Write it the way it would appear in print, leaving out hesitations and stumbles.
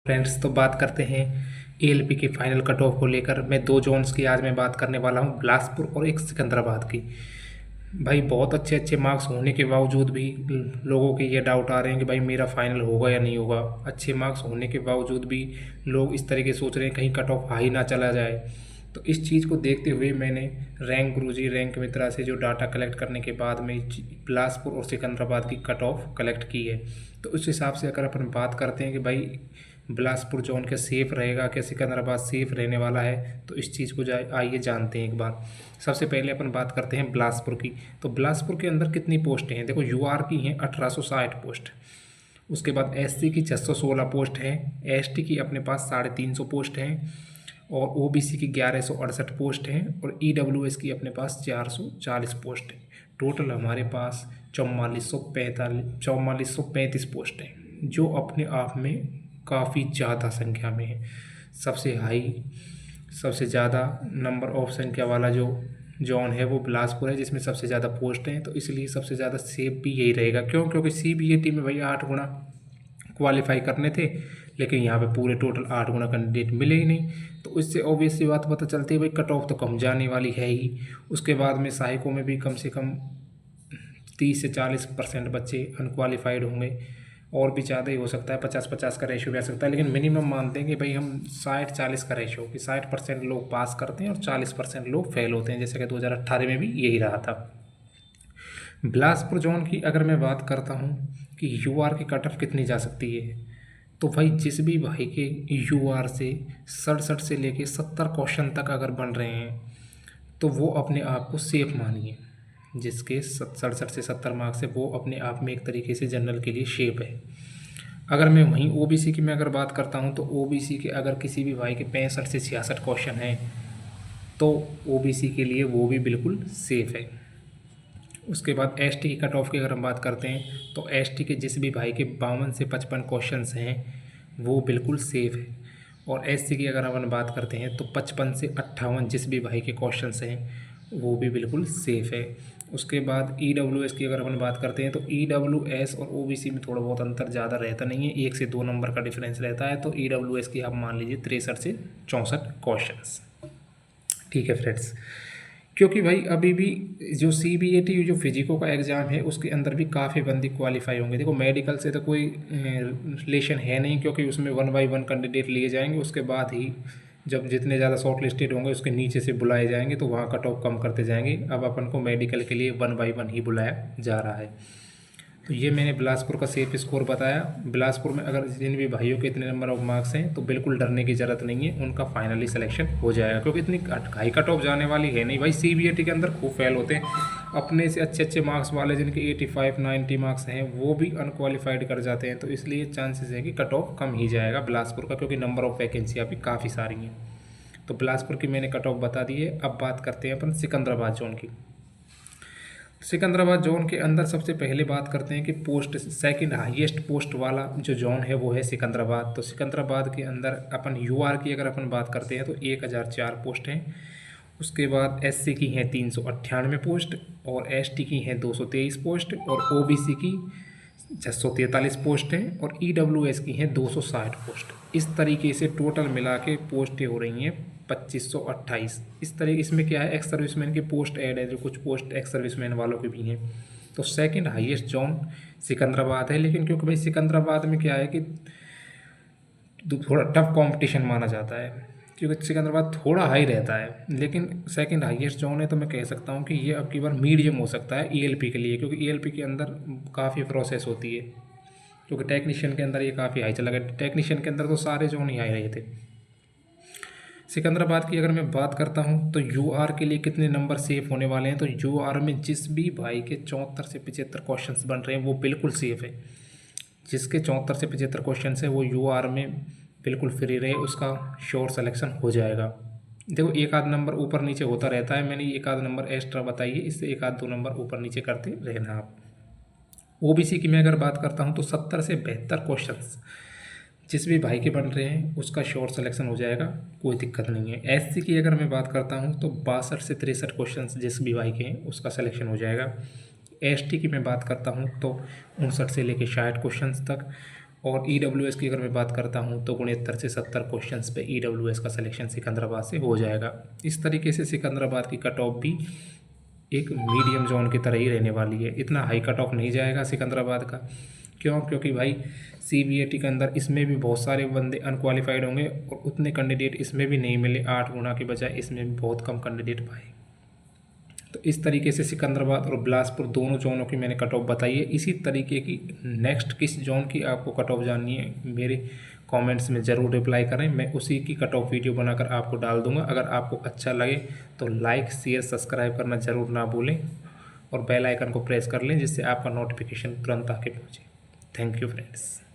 Friends, तो बात करते हैं एएलपी के फाइनल कट ऑफ को लेकर। मैं दो जोन्स की आज मैं बात करने वाला हूं, बिलासपुर और एक सिकंदराबाद की। भाई बहुत अच्छे अच्छे मार्क्स होने के बावजूद भी लोगों के ये डाउट आ रहे हैं कि भाई मेरा फाइनल होगा या नहीं होगा। अच्छे मार्क्स होने के बावजूद भी लोग इस तरीके सोच रहे हैं कहीं कट ऑफ हाई ना चला जाए। तो इस चीज़ को देखते हुए मैंने रैंक गुरुजी रैंक मित्रा से जो डाटा कलेक्ट करने के बाद में बिलासपुर और सिकंदराबाद की कट ऑफ कलेक्ट की है। तो उस हिसाब से अगर अपन बात करते हैं कि भाई बिलासपुर जोन के सेफ़ रहेगा क्या, सिकंदराबाद सेफ़ रहने वाला है, तो इस चीज़ को आइए जानते हैं एक बार। सबसे पहले अपन बात करते हैं बिलासपुर की। तो बिलासपुर के अंदर कितनी पोस्टें हैं? देखो, यूआर की हैं 1860 पोस्ट। उसके बाद एससी की 616 पोस्ट हैं। एसटी की अपने पास 350 पोस्ट हैं। और ओबीसी की 1168 पोस्ट हैं। और ईडब्ल्यूएस की अपने पास 440 पोस्ट हैं। टोटल हमारे पास 4435 पोस्ट हैं, जो अपने आप में काफ़ी ज़्यादा संख्या में है। सबसे हाई, सबसे ज़्यादा नंबर ऑफ संख्या वाला जो जोन है वो बिलासपुर है, जिसमें सबसे ज़्यादा पोस्ट हैं। तो इसलिए सबसे ज़्यादा सेफ भी यही रहेगा। क्यों? क्योंकि सीबीएटी में भाई 8 गुना क्वालिफाई करने थे, लेकिन यहाँ पे पूरे टोटल 8 गुना कैंडिडेट मिले ही नहीं। तो इससे ऑब्वियसली बात पता चलती है भाई कट ऑफ तो कम जाने वाली है ही। उसके बाद में सहायकों में भी कम से कम 30 से 40% बच्चे अनक्वालिफाइड होंगे, और भी ज़्यादा ही हो सकता है, 50-50 का रेशियो भी आ सकता है। लेकिन मिनिमम मानते हैं कि भाई हम 60-40 का रेशियो, कि 60% लोग पास करते हैं और 40% लोग फेल होते हैं, जैसे कि 2018 में भी यही रहा था। बिलासपुर जोन की अगर मैं बात करता हूँ कि यूआर की कट ऑफ कितनी जा सकती है, तो भाई जिस भी भाई के यूआर से 67 से लेके 70 क्वेश्चन तक अगर बन रहे हैं, तो वो अपने आप को सेफ मानिए। जिसके 67 से 70 मार्क्स है, वो अपने आप में एक तरीके से जनरल के लिए शेप है। अगर मैं वहीं ओबीसी की मैं अगर बात करता हूँ, तो ओबीसी के अगर किसी भी भाई के 65 से 66 क्वेश्चन हैं, तो ओबीसी के लिए वो भी बिल्कुल सेफ़ है। उसके बाद एसटी की कट ऑफ की अगर हम बात करते हैं, तो एसटी के जिस भी भाई के 52 से 55 क्वेश्चंस हैं, वो बिल्कुल सेफ़ है। और एससी की अगर हम बात करते हैं, तो 55 से 58 जिस भी भाई के क्वेश्चंस हैं, वो भी बिल्कुल सेफ़ है। उसके बाद ईडब्ल्यूएस की अगर अपन बात करते हैं, तो ईडब्ल्यूएस और ओबीसी में थोड़ा बहुत अंतर ज़्यादा रहता नहीं है, 1 से 2 नंबर का डिफरेंस रहता है। तो ईडब्ल्यूएस की आप मान लीजिए 63 से 64 क्वेश्चंस। ठीक है फ्रेंड्स, क्योंकि भाई अभी भी जो सीबीएटी जो फिजिको का एग्ज़ाम है, उसके अंदर भी काफ़ी बंदी क्वालिफाई होंगे। देखो, मेडिकल से तो कोई रिलेशन है नहीं, क्योंकि उसमें 1 बाई 1 कैंडिडेट लिए जाएंगे। उसके बाद ही जब जितने ज़्यादा शॉर्ट लिस्टेड होंगे, उसके नीचे से बुलाए जाएंगे, तो वहाँ कट ऑफ कम करते जाएंगे। अब अपन को मेडिकल के लिए 1 बाई 1 ही बुलाया जा रहा है। तो ये मैंने बिलासपुर का सेफ स्कोर बताया। बिलासपुर में अगर जिन भी भाइयों के इतने नंबर ऑफ मार्क्स हैं, तो बिल्कुल डरने की ज़रूरत नहीं है, उनका फाइनली सिलेक्शन हो जाएगा। क्योंकि इतनी हाई कट ऑफ जाने वाली है नहीं भाई। सीबीएटी के अंदर खूब फेल होते हैं। अपने से अच्छे अच्छे मार्क्स वाले जिनके 85-90 मार्क्स हैं, वो भी अनक्वालिफाइड कर जाते हैं। तो इसलिए चांसेस है कि कट ऑफ कम ही जाएगा बिलासपुर का, क्योंकि नंबर ऑफ वैकेंसियाँ भी काफ़ी सारी हैं। तो बिलासपुर की मैंने कट ऑफ बता दी है। अब बात करते हैं अपन सिकंदराबाद जोन की। सिकंदराबाद जोन के अंदर सबसे पहले बात करते हैं कि पोस्ट सेकंड हाईएस्ट पोस्ट वाला जो जोन है वो है सिकंदराबाद। तो सिकंदराबाद के अंदर अपन यूआर की अगर अपन बात करते हैं, तो 1004 पोस्ट हैं। उसके बाद एससी की हैं 398 पोस्ट, और एसटी की हैं 223 पोस्ट, और ओबीसी की 643 पोस्ट हैं, और ईडब्ल्यूएस की हैं 260 पोस्ट। इस तरीके से टोटल मिला के पोस्टें हो रही हैं 2528। इस तरह इसमें क्या है, एक्स सर्विसमैन की पोस्ट ऐड है, जो कुछ पोस्ट एक्स सर्विसमैन वालों के भी हैं। तो सेकंड हाईएस्ट जोन सिकंदराबाद है। लेकिन क्योंकि भाई सिकंदराबाद में क्या है कि थोड़ा टफ कंपटीशन माना जाता है, क्योंकि सिकंदराबाद थोड़ा हाई रहता है। लेकिन सेकंड हाईएस्ट जोन है, तो मैं कह सकता हूँ कि ये अब की बार मीडियम हो सकता है ईएलपी के लिए, क्योंकि ईएलपी के अंदर काफ़ी प्रोसेस होती है। क्योंकि टेक्नीशियन के अंदर ये काफ़ी हाई चला गया, टेक्नीशियन के अंदर तो सारे जोन ही हाई रहे थे। सिकंदराबाद की अगर मैं बात करता हूं, तो यूआर के लिए कितने नंबर सेफ होने वाले हैं, तो यूआर में जिस भी भाई के 74 से 75 क्वेश्चंस बन रहे हैं, वो बिल्कुल सेफ है। जिसके 74 से 75 क्वेश्चंस है, वो यूआर में बिल्कुल फ्री रहे, उसका श्योर सिलेक्शन हो जाएगा। देखो, एक आध नंबर ऊपर नीचे होता रहता है, मैंने एक आध नंबर एक्स्ट्रा बताई है, इससे एक आध 2 नंबर ऊपर नीचे करते रहना आप। ओबीसी की मैं अगर बात करता हूँ, तो 70 से 72 क्वेश्चंस जिस भी भाई के बन रहे हैं, उसका शॉर्ट सिलेक्शन हो जाएगा, कोई दिक्कत नहीं है। एससी की अगर मैं बात करता हूं, तो 62 से 63 क्वेश्चंस जिस भी भाई के हैं, उसका सिलेक्शन हो जाएगा। एसटी की मैं बात करता हूं, तो 59 से लेकर 60 क्वेश्चंस तक। और EWS की अगर मैं बात करता हूँ तो 69 से 70 क्वेश्चंस पे EWS का सिलेक्शन सिकंदराबाद से हो जाएगा। इस तरीके से सिकंदराबाद की कट ऑफ भी एक मीडियम जोन की तरह ही रहने वाली है। इतना हाई कट ऑफ नहीं जाएगा सिकंदराबाद का। क्यों? क्योंकि भाई CBAT के अंदर इसमें भी बहुत सारे बंदे अनक्वालिफाइड होंगे और उतने कैंडिडेट इसमें भी नहीं मिले, 8 गुना के बजाय इसमें भी बहुत कम कैंडिडेट पाए। तो इस तरीके से सिकंदराबाद और बिलासपुर दोनों जोनों की मैंने कट ऑफ बताई है। इसी तरीके की नेक्स्ट किस जोन की आपको कट ऑफ जाननी है मेरे कमेंट्स में ज़रूर रिप्लाई करें, मैं उसी की कट ऑफ वीडियो बनाकर आपको डाल दूंगा। अगर आपको अच्छा लगे तो लाइक शेयर सब्सक्राइब करना ज़रूर ना भूलें और बेल आइकन को प्रेस कर लें जिससे आपका नोटिफिकेशन तुरंत आके पहुँचे। Thank you friends.